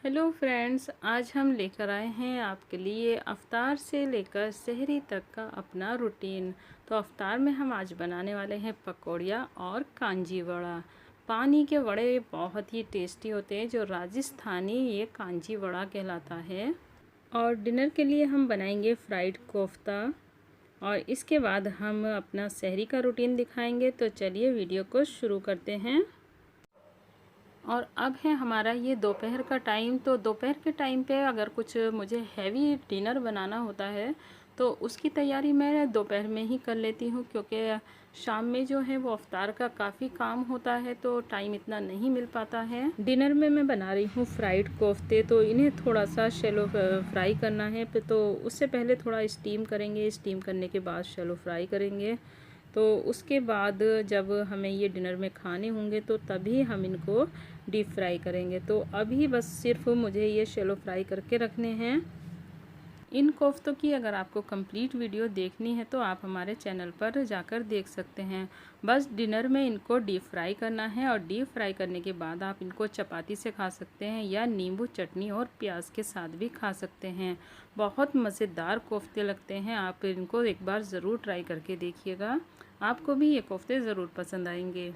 Hello friends, आज हम लेकर आए हैं आपके लिए अफ्तार से लेकर सहरी तक का अपना रूटीन। तो अफ्तार में हम आज बनाने वाले हैं पकौड़िया और कांजी वड़ा। पानी के वड़े बहुत ही टेस्टी होते हैं, जो राजस्थानी ये कांजी वड़ा कहलाता है। और डिनर के लिए हम बनाएंगे फ्राइड कोफ्ता। और इसके बाद हम अपना सहरी का रूटीन दिखाएंगे। तो चलिए वीडियो को शुरू करते हैं। और अब है हमारा ये दोपहर का टाइम। तो दोपहर के टाइम पे अगर कुछ मुझे हैवी डिनर बनाना होता है तो उसकी तैयारी मैं दोपहर में ही कर लेती हूँ, क्योंकि शाम में जो है वो अफ्तार का काफ़ी काम होता है तो टाइम इतना नहीं मिल पाता है। डिनर में मैं बना रही हूँ फ्राइड कोफ्ते। तो इन्हें थोड़ा सा शैलो फ्राई करना है, तो उससे पहले थोड़ा स्टीम करेंगे। स्टीम करने के बाद शैलो फ्राई करेंगे। तो उसके बाद जब हमें ये डिनर में खाने होंगे तो तभी हम इनको डीप फ्राई करेंगे। तो अभी बस सिर्फ मुझे ये शैलो फ्राई करके रखने हैं। इन कोफ्तों की अगर आपको कंप्लीट वीडियो देखनी है तो आप हमारे चैनल पर जाकर देख सकते हैं। बस डिनर में इनको डीप फ्राई करना है, और डीप फ्राई करने के बाद आप इनको चपाती से खा सकते हैं या नींबू चटनी और प्याज के साथ भी खा सकते हैं। बहुत मज़ेदार कोफ्ते लगते हैं। आप इनको एक बार ज़रूर ट्राई करके देखिएगा, आपको भी ये कोफ्ते ज़रूर पसंद आएंगे।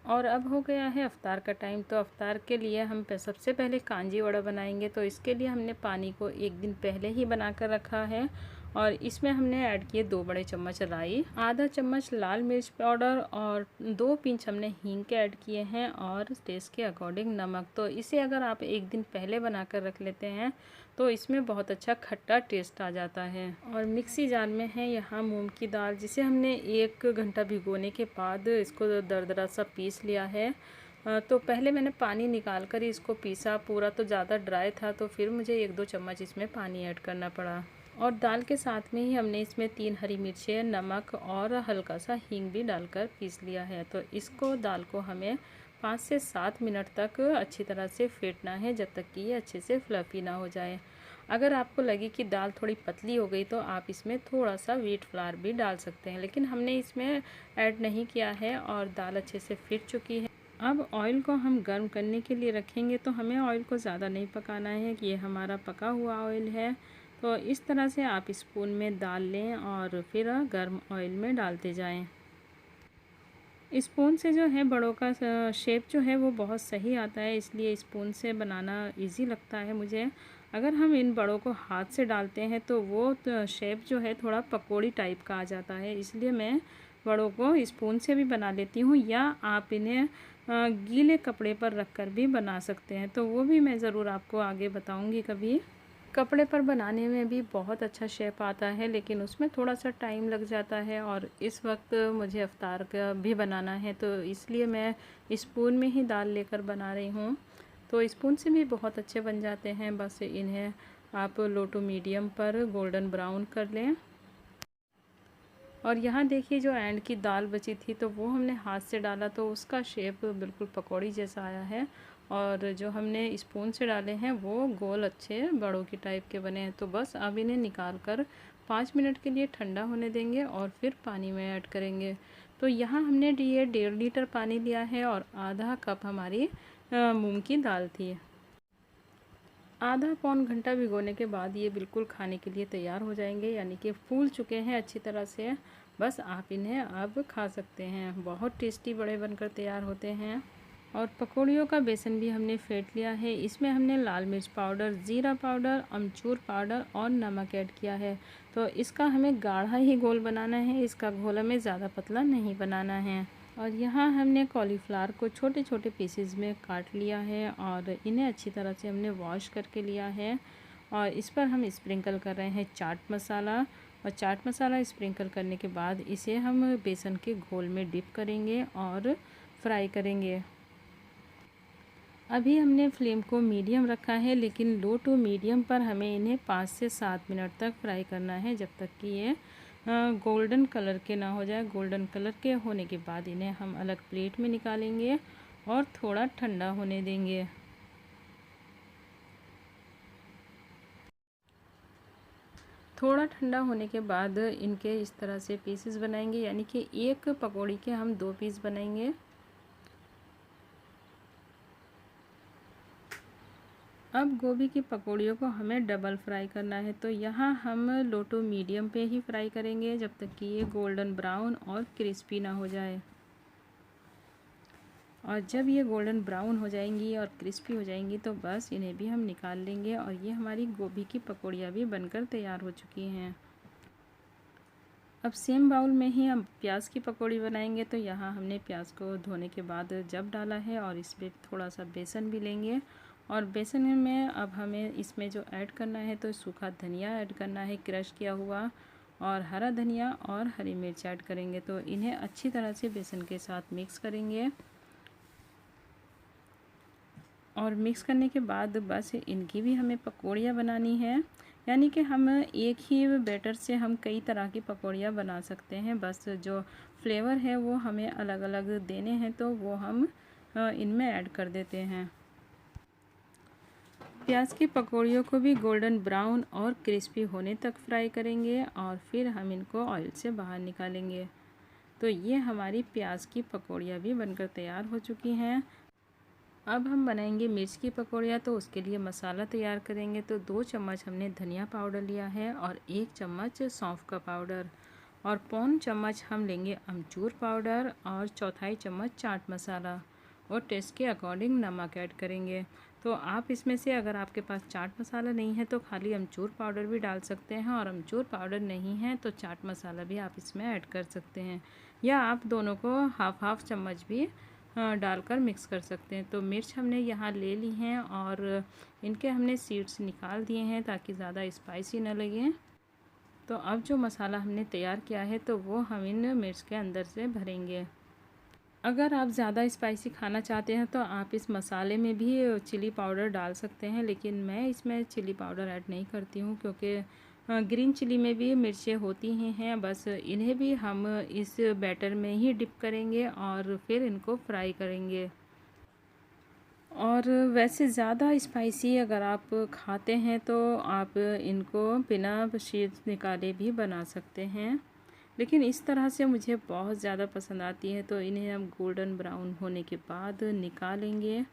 और अब हो गया है अफ्तार का टाइम। तो अफ्तार के लिए हम सबसे पहले कांजी वड़ा बनाएंगे। तो इसके लिए हमने पानी को एक दिन पहले ही बना कर रखा है, और इसमें हमने ऐड किए 2 बड़े चम्मच राई, आधा चम्मच लाल मिर्च पाउडर, और 2 पिंच हमने हींग के ऐड किए हैं, और टेस्ट के अकॉर्डिंग नमक। तो इसे अगर आप एक दिन पहले बना कर रख लेते हैं तो इसमें बहुत अच्छा खट्टा टेस्ट आ जाता है। और मिक्सी जार में है यहाँ मूंग की दाल, जिसे हमने 1 घंटा भिगोने के बाद इसको दरदरा सा पीस लिया है। तो पहले मैंने पानी निकाल कर इसको पीसा। पूरा तो ज़्यादा ड्राई था, तो फिर मुझे 1-2 चम्मच इसमें पानी ऐड करना पड़ा। और दाल के साथ में ही हमने इसमें 3 हरी मिर्चें, नमक और हल्का सा हींग भी डालकर पीस लिया है। तो इसको दाल को हमें 5 से 7 मिनट तक अच्छी तरह से फेंटना है, जब तक कि ये अच्छे से फ्लफ़ी ना हो जाए। अगर आपको लगे कि दाल थोड़ी पतली हो गई तो आप इसमें थोड़ा सा व्हीट फ्लावर भी डाल सकते हैं, लेकिन हमने इसमें ऐड नहीं किया है और दाल अच्छे से फिट चुकी है। अब ऑयल को हम गर्म करने के लिए रखेंगे। तो हमें ऑयल को ज़्यादा नहीं पकाना है, कि ये हमारा पका हुआ ऑयल है। तो इस तरह से आप स्पून में डाल लें और फिर गर्म ऑयल में डालते जाएं। स्पून से जो है बड़ों का शेप जो है वो बहुत सही आता है, इसलिए स्पून से बनाना इजी लगता है मुझे। अगर हम इन बड़ों को हाथ से डालते हैं तो वो शेप जो है थोड़ा पकोड़ी टाइप का आ जाता है, इसलिए मैं बड़ों को स्पून से भी बना लेती हूँ, या आप इन्हें गीले कपड़े पर रख कर भी बना सकते हैं। तो वो भी मैं ज़रूर आपको आगे बताऊँगी कभी। कपड़े पर बनाने में भी बहुत अच्छा शेप आता है, लेकिन उसमें थोड़ा सा टाइम लग जाता है, और इस वक्त मुझे अफ्तार का भी बनाना है तो इसलिए मैं स्पून में ही दाल लेकर बना रही हूँ। तो स्पून से भी बहुत अच्छे बन जाते हैं। बस इन्हें आप लो टू मीडियम पर गोल्डन ब्राउन कर लें। और यहाँ देखिए, जो एंड की दाल बची थी तो वो हमने हाथ से डाला तो उसका शेप बिल्कुल पकौड़ी जैसा आया है, और जो हमने स्पून से डाले हैं वो गोल अच्छे बड़ों की टाइप के बने हैं। तो बस अब इन्हें निकाल कर 5 मिनट के लिए ठंडा होने देंगे और फिर पानी में ऐड करेंगे। तो यहाँ हमने ये 1.5 लीटर पानी लिया है, और आधा कप हमारी मूंग की दाल थी। आधा पौन घंटा भिगोने के बाद ये बिल्कुल खाने के लिए तैयार हो जाएंगे, यानी कि फूल चुके हैं अच्छी तरह से। बस आप इन्हें अब खा सकते हैं। बहुत टेस्टी बड़े बनकर तैयार होते हैं। और पकौड़ियों का बेसन भी हमने फेंट लिया है। इसमें हमने लाल मिर्च पाउडर, ज़ीरा पाउडर, अमचूर पाउडर और नमक ऐड किया है। तो इसका हमें गाढ़ा ही घोल बनाना है, इसका घोल हमें ज़्यादा पतला नहीं बनाना है। और यहाँ हमने कॉलीफ्लावर को छोटे छोटे पीसेस में काट लिया है, और इन्हें अच्छी तरह से हमने वॉश करके लिया है। और इस पर हम स्प्रिंकल कर रहे हैं चाट मसाला। और चाट मसाला स्प्रिंकल करने के बाद इसे हम बेसन के घोल में डिप करेंगे और फ्राई करेंगे। अभी हमने फ्लेम को मीडियम रखा है, लेकिन लो टू मीडियम पर हमें इन्हें 5 से 7 मिनट तक फ्राई करना है, जब तक कि ये गोल्डन कलर के ना हो जाए। गोल्डन कलर के होने के बाद इन्हें हम अलग प्लेट में निकालेंगे और थोड़ा ठंडा होने देंगे। थोड़ा ठंडा होने के बाद इनके इस तरह से पीसेस बनाएंगे, यानी कि एक पकौड़ी के हम 2 पीस बनाएंगे। अब गोभी की पकौड़ियों को हमें डबल फ्राई करना है, तो यहाँ हम लो टू मीडियम पे ही फ्राई करेंगे जब तक कि ये गोल्डन ब्राउन और क्रिस्पी ना हो जाए। और जब ये गोल्डन ब्राउन हो जाएंगी और क्रिस्पी हो जाएंगी तो बस इन्हें भी हम निकाल लेंगे और ये हमारी गोभी की पकौड़ियाँ भी बनकर तैयार हो चुकी हैं। अब सेम बाउल में ही हम प्याज की पकौड़ी बनाएंगे, तो यहाँ हमने प्याज को धोने के बाद जब डाला है और इसमें थोड़ा सा बेसन भी लेंगे और बेसन में अब हमें इसमें जो ऐड करना है तो सूखा धनिया ऐड करना है क्रश किया हुआ, और हरा धनिया और हरी मिर्च ऐड करेंगे। तो इन्हें अच्छी तरह से बेसन के साथ मिक्स करेंगे और मिक्स करने के बाद बस इनकी भी हमें पकौड़ियाँ बनानी है, यानी कि हम एक ही बैटर से हम कई तरह की पकौड़ियाँ बना सकते हैं। बस जो फ्लेवर है वो हमें अलग अलग देने हैं तो वो हम इनमें ऐड कर देते हैं। प्याज की पकौड़ियों को भी गोल्डन ब्राउन और क्रिस्पी होने तक फ्राई करेंगे और फिर हम इनको ऑयल से बाहर निकालेंगे। तो ये हमारी प्याज की पकौड़ियाँ भी बनकर तैयार हो चुकी हैं। अब हम बनाएंगे मिर्च की पकौड़ियाँ, तो उसके लिए मसाला तैयार करेंगे। तो 2 चम्मच हमने धनिया पाउडर लिया है और 1 चम्मच सौंफ का पाउडर और पौन चम्मच हम लेंगे अमचूर पाउडर और चौथाई चम्मच चाट मसाला और टेस्ट के अकॉर्डिंग नमक ऐड करेंगे। तो आप इसमें से अगर आपके पास चाट मसाला नहीं है तो खाली अमचूर पाउडर भी डाल सकते हैं, और अमचूर पाउडर नहीं है तो चाट मसाला भी आप इसमें ऐड कर सकते हैं, या आप दोनों को हाफ हाफ चम्मच भी डालकर मिक्स कर सकते हैं। तो मिर्च हमने यहाँ ले ली हैं और इनके हमने सीड्स निकाल दिए हैं ताकि ज़्यादा स्पाइसी न लगे। तो अब जो मसाला हमने तैयार किया है तो वो हम इन मिर्च के अंदर से भरेंगे। अगर आप ज़्यादा स्पाइसी खाना चाहते हैं तो आप इस मसाले में भी चिली पाउडर डाल सकते हैं, लेकिन मैं इसमें चिली पाउडर ऐड नहीं करती हूँ क्योंकि ग्रीन चिली में भी मिर्चें होती ही हैं। बस इन्हें भी हम इस बैटर में ही डिप करेंगे और फिर इनको फ्राई करेंगे। और वैसे ज़्यादा स्पाइसी अगर आप खाते हैं तो आप इनको बिना शीड्स निकाले भी बना सकते हैं, लेकिन इस तरह से मुझे बहुत ज़्यादा पसंद आती है। तो इन्हें हम गोल्डन ब्राउन होने के बाद निकालेंगे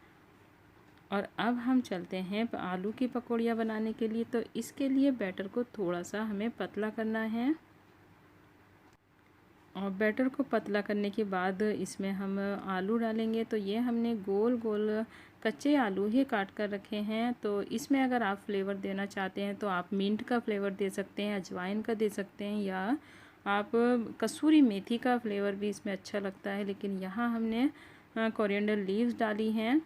और अब हम चलते हैं आलू की पकौड़ियाँ बनाने के लिए। तो इसके लिए बैटर को थोड़ा सा हमें पतला करना है और बैटर को पतला करने के बाद इसमें हम आलू डालेंगे। तो ये हमने गोल गोल कच्चे आलू ही काट कर रखे हैं। तो इसमें अगर आप फ्लेवर देना चाहते हैं तो आप मिंट का फ्लेवर दे सकते हैं, अजवाइन का दे सकते हैं, या आप कसूरी मेथी का फ्लेवर भी इसमें अच्छा लगता है। लेकिन यहाँ हमने कोरिएंडर लीव्स डाली हैं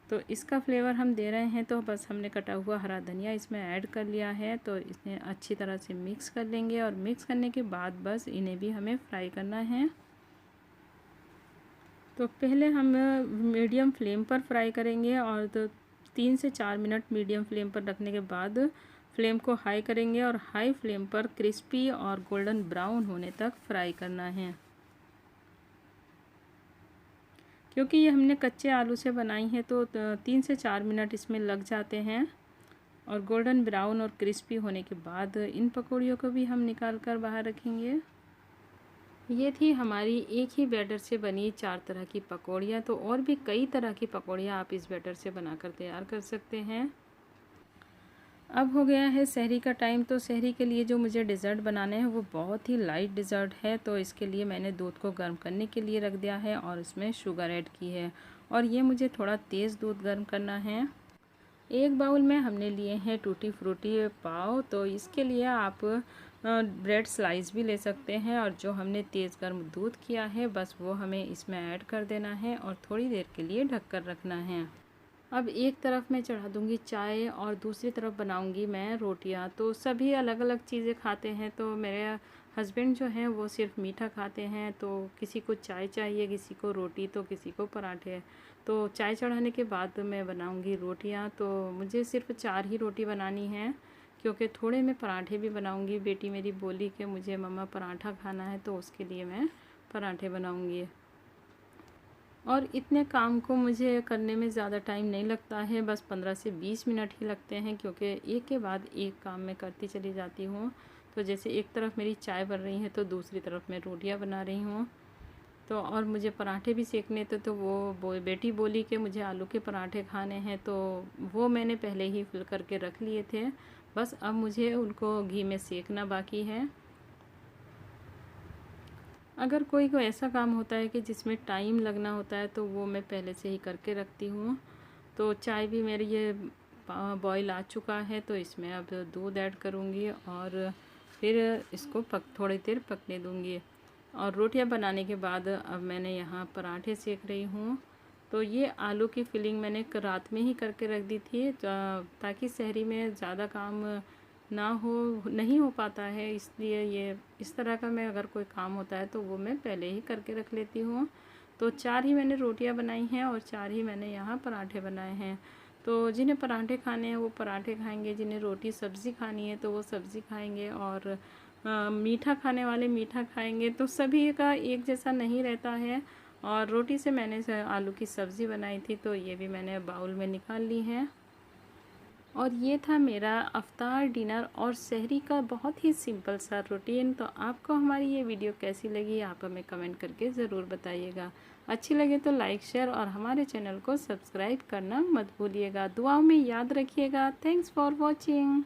तो इसका फ्लेवर हम दे रहे हैं। तो बस हमने कटा हुआ हरा धनिया इसमें ऐड कर लिया है। तो इसे अच्छी तरह से मिक्स कर लेंगे और मिक्स करने के बाद बस इन्हें भी हमें फ्राई करना है। तो पहले हम मीडियम फ्लेम पर फ्राई करेंगे और तो 3 से 4 मिनट मीडियम फ्लेम पर रखने के बाद फ्लेम को हाई करेंगे और हाई फ्लेम पर क्रिस्पी और गोल्डन ब्राउन होने तक फ्राई करना है। क्योंकि ये हमने कच्चे आलू से बनाई है तो 3 से 4 मिनट इसमें लग जाते हैं। और गोल्डन ब्राउन और क्रिस्पी होने के बाद इन पकौड़ियों को भी हम निकाल कर बाहर रखेंगे। ये थी हमारी एक ही बैटर से बनी 4 तरह की पकौड़ियाँ। तो और भी कई तरह की पकौड़ियाँ आप इस बैटर से बनाकर तैयार कर सकते हैं। अब हो गया है सहरी का टाइम। तो सहरी के लिए जो मुझे डिज़र्ट बनाने हैं वो बहुत ही लाइट डिज़र्ट है। तो इसके लिए मैंने दूध को गर्म करने के लिए रख दिया है और उसमें शुगर ऐड की है, और ये मुझे थोड़ा तेज़ दूध गर्म करना है। एक बाउल में हमने लिए हैं टूटी फ्रूटी पाव। तो इसके लिए आप ब्रेड स्लाइस भी ले सकते हैं, और जो हमने तेज़ गर्म दूध किया है बस वो हमें इसमें ऐड कर देना है और थोड़ी देर के लिए ढक कर रखना है। अब एक तरफ मैं चढ़ा दूँगी चाय और दूसरी तरफ बनाऊँगी मैं रोटियाँ। तो सभी अलग अलग चीज़ें खाते हैं। तो मेरे हस्बैंड जो हैं वो सिर्फ मीठा खाते हैं, तो किसी को चाय चाहिए, किसी को रोटी, तो किसी को पराठे। तो चाय चढ़ाने के बाद मैं बनाऊँगी रोटियाँ। तो मुझे सिर्फ 4 ही रोटी बनानी है क्योंकि थोड़े मैं पराठे भी बनाऊँगी। बेटी मेरी बोली कि मुझे मम्मा पराठा खाना है, तो उसके लिए मैं पराठे बनाऊँगी। और इतने काम को मुझे करने में ज़्यादा टाइम नहीं लगता है, बस 15 से 20 मिनट ही लगते हैं, क्योंकि एक के बाद एक काम मैं करती चली जाती हूँ। तो जैसे एक तरफ मेरी चाय बन रही है तो दूसरी तरफ मैं रोटियाँ बना रही हूँ। तो और मुझे पराठे भी सेकने थे, तो वो बेटी बोली कि मुझे आलू के पराठे खाने हैं, तो वो मैंने पहले ही फिल करके रख लिए थे। बस अब मुझे उनको घी में सेकना बाकी है। अगर कोई ऐसा काम होता है कि जिसमें टाइम लगना होता है, तो वो मैं पहले से ही करके रखती हूँ। तो चाय भी मेरी ये बॉईल आ चुका है, तो इसमें अब दूध ऐड करूँगी और फिर इसको थोड़ी देर पकने दूँगी। और रोटियां बनाने के बाद अब मैंने यहाँ पराठे सेक रही हूँ। तो ये आलू की फिलिंग मैंने रात में ही करके रख दी थी, ताकि सहरी में ज़्यादा काम ना हो, नहीं हो पाता है, इसलिए ये इस तरह का मैं अगर कोई काम होता है तो वो मैं पहले ही करके रख लेती हूँ। तो 4 ही मैंने रोटियां बनाई हैं और 4 ही मैंने यहाँ पराठे बनाए हैं। तो जिन्हें पराठे खाने हैं वो पराठे खाएंगे, जिन्हें रोटी सब्ज़ी खानी है तो वो सब्ज़ी खाएंगे, और मीठा खाने वाले मीठा खाएंगे। तो सभी का एक जैसा नहीं रहता है। और रोटी से मैंने आलू की सब्ज़ी बनाई थी, तो ये भी मैंने बाउल में निकाल ली है। और ये था मेरा अफ्तार, डिनर और सहरी का बहुत ही सिंपल सा रूटीन। तो आपको हमारी ये वीडियो कैसी लगी आप हमें कमेंट करके ज़रूर बताइएगा। अच्छी लगे तो लाइक, शेयर और हमारे चैनल को सब्सक्राइब करना मत भूलिएगा। दुआओं में याद रखिएगा। Thanks for watching.